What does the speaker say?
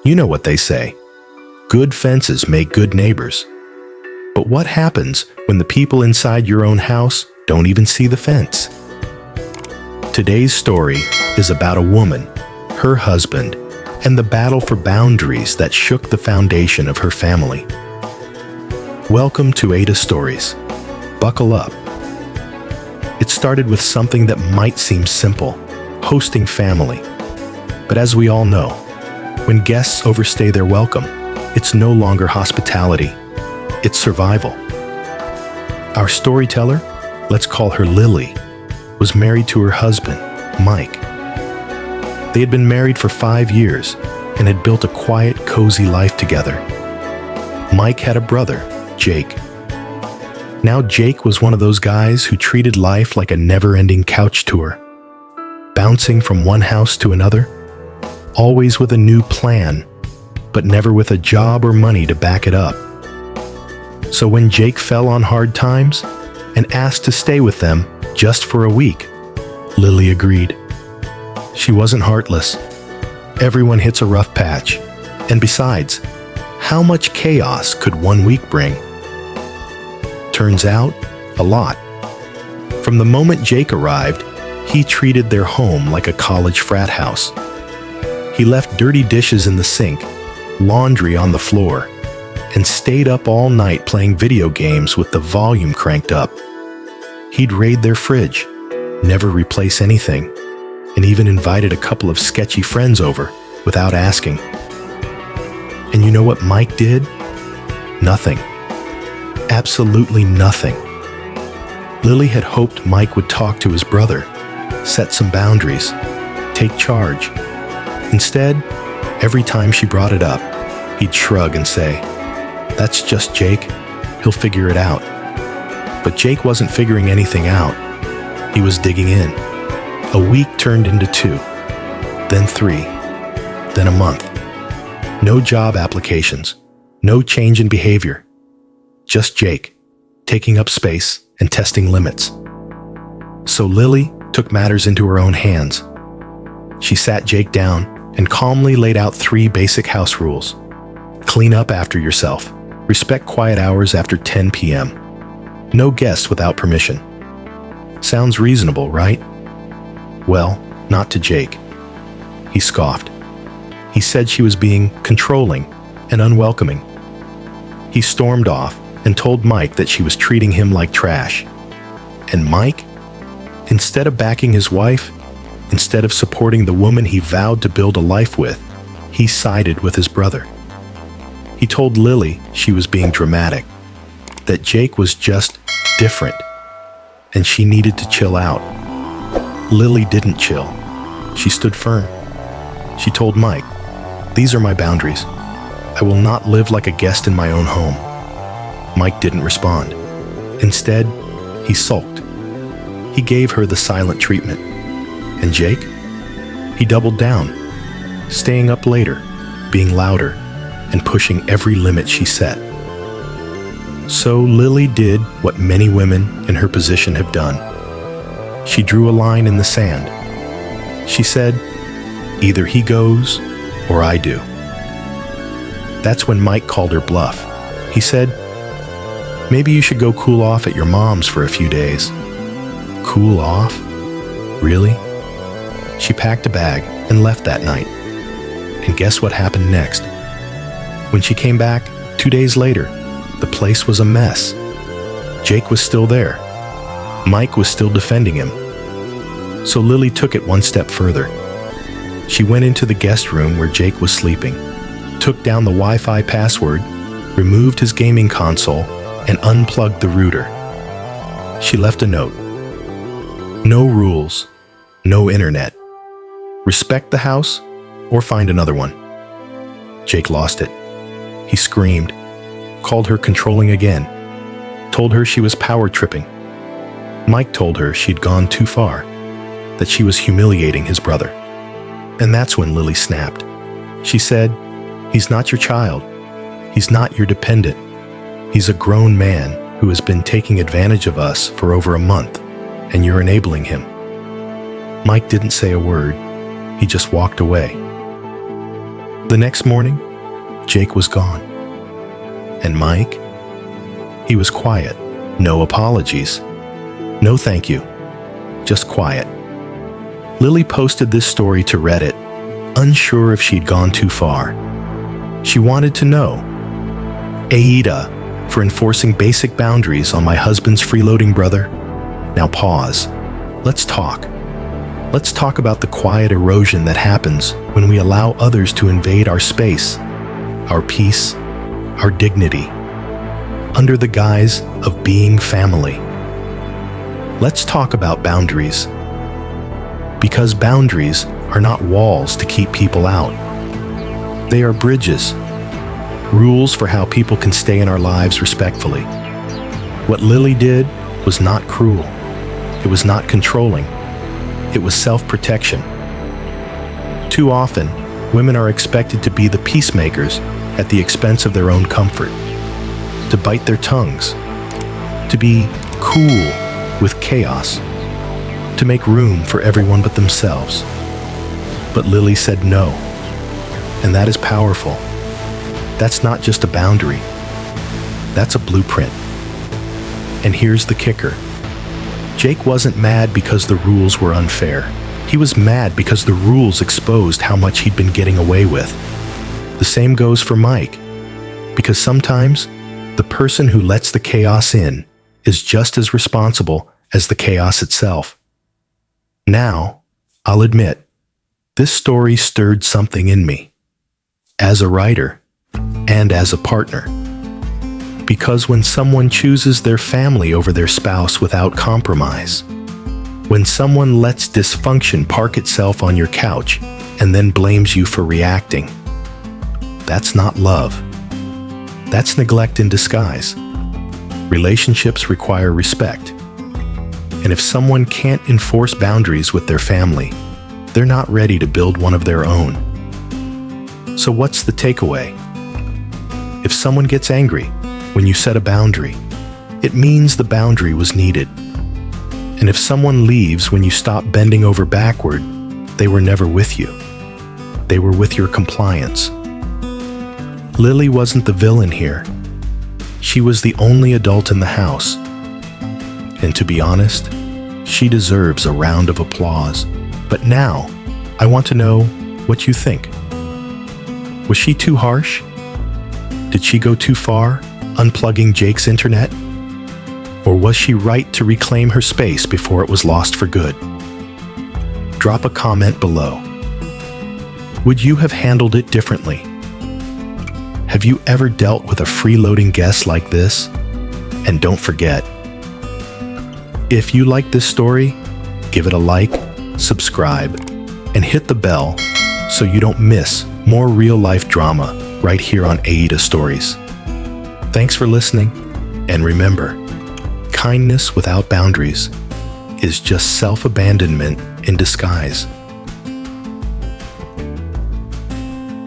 You know what they say. Good fences make good neighbors. But what happens when the people inside your own house don't even see the fence? Today's story is about a woman, her husband, and the battle for boundaries that shook the foundation of her family. Welcome to AITA Stories. Buckle up. It started with something that might seem simple, hosting family. But as we all know, when guests overstay their welcome, it's no longer hospitality, it's survival. Our storyteller, let's call her Lily, was married to her husband, Mike. They had been married for 5 years and had built a quiet, cozy life together. Mike had a brother, Jake. Now Jake was one of those guys who treated life like a never-ending couch tour, bouncing from one house to another, always with a new plan, but never with a job or money to back it up. So when Jake fell on hard times and asked to stay with them just for a week, Lily agreed. She wasn't heartless. Everyone hits a rough patch. And besides, how much chaos could 1 week bring? Turns out, a lot. From the moment Jake arrived, he treated their home like a college frat house. He left dirty dishes in the sink, laundry on the floor, and stayed up all night playing video games with the volume cranked up. He'd raid their fridge, never replace anything, and even invited a couple of sketchy friends over without asking. And you know what Mike did? Nothing. Absolutely nothing. Lily had hoped Mike would talk to his brother, set some boundaries, take charge. Instead, every time she brought it up, he'd shrug and say, "That's just Jake. He'll figure it out." But Jake wasn't figuring anything out. He was digging in. A week turned into 2, then 3, then a month. No job applications, no change in behavior. Just Jake, taking up space and testing limits. So Lily took matters into her own hands. She sat Jake down and calmly laid out 3 basic house rules. Clean up after yourself. Respect quiet hours after 10 p.m. No guests without permission. Sounds reasonable, right? Well, not to Jake. He scoffed. He said she was being controlling and unwelcoming. He stormed off and told Mike that she was treating him like trash. And Mike, instead of backing his wife, instead of supporting the woman he vowed to build a life with, he sided with his brother. He told Lily she was being dramatic, that Jake was just different, and she needed to chill out. Lily didn't chill. She stood firm. She told Mike, "These are my boundaries. I will not live like a guest in my own home." Mike didn't respond. Instead, he sulked. He gave her the silent treatment. And Jake? He doubled down, staying up later, being louder, and pushing every limit she set. So Lily did what many women in her position have done. She drew a line in the sand. She said, "Either he goes or I do." That's when Mike called her bluff. He said, "Maybe you should go cool off at your mom's for a few days." Cool off? Really? She packed a bag and left that night. And guess what happened next? When she came back 2 days later, the place was a mess. Jake was still there. Mike was still defending him. So Lily took it one step further. She went into the guest room where Jake was sleeping, took down the Wi-Fi password, removed his gaming console, and unplugged the router. She left a note. No rules, no internet. Respect the house or find another one. Jake lost it. He screamed, called her controlling again, told her she was power tripping. Mike told her she'd gone too far, that she was humiliating his brother. And that's when Lily snapped. She said, "He's not your child. He's not your dependent. He's a grown man who has been taking advantage of us for over a month, and you're enabling him." Mike didn't say a word. He just walked away. The next morning, Jake was gone. And Mike? He was quiet. No apologies. No thank you. Just quiet. Lily posted this story to Reddit, unsure if she'd gone too far. She wanted to know, AITA for enforcing basic boundaries on my husband's freeloading brother? Now pause. Let's talk. Let's talk about the quiet erosion that happens when we allow others to invade our space, our peace, our dignity, under the guise of being family. Let's talk about boundaries. Because boundaries are not walls to keep people out. They are bridges, rules for how people can stay in our lives respectfully. What Lily did was not cruel. It was not controlling. It was self-protection. Too often, women are expected to be the peacemakers at the expense of their own comfort, to bite their tongues, to be cool with chaos, to make room for everyone but themselves. But Lily said no, and that is powerful. That's not just a boundary. That's a blueprint. And here's the kicker. Jake wasn't mad because the rules were unfair. He was mad because the rules exposed how much he'd been getting away with. The same goes for Mike, because sometimes the person who lets the chaos in is just as responsible as the chaos itself. Now, I'll admit, this story stirred something in me, as a writer and as a partner. Because when someone chooses their family over their spouse without compromise, when someone lets dysfunction park itself on your couch and then blames you for reacting, that's not love. That's neglect in disguise. Relationships require respect. And if someone can't enforce boundaries with their family, they're not ready to build one of their own. So what's the takeaway? If someone gets angry when you set a boundary, it means the boundary was needed. And if someone leaves when you stop bending over backward, they were never with you. They were with your compliance. Lily wasn't the villain here. She was the only adult in the house. And to be honest, she deserves a round of applause. But now, I want to know what you think. Was she too harsh? Did she go too far, unplugging Jake's internet? Or was she right to reclaim her space before it was lost for good? Drop a comment below. Would you have handled it differently? Have you ever dealt with a freeloading guest like this? And don't forget, if you like this story, give it a like, subscribe, and hit the bell so you don't miss more real-life drama right here on AITA Stories. Thanks for listening, and remember, kindness without boundaries is just self-abandonment in disguise.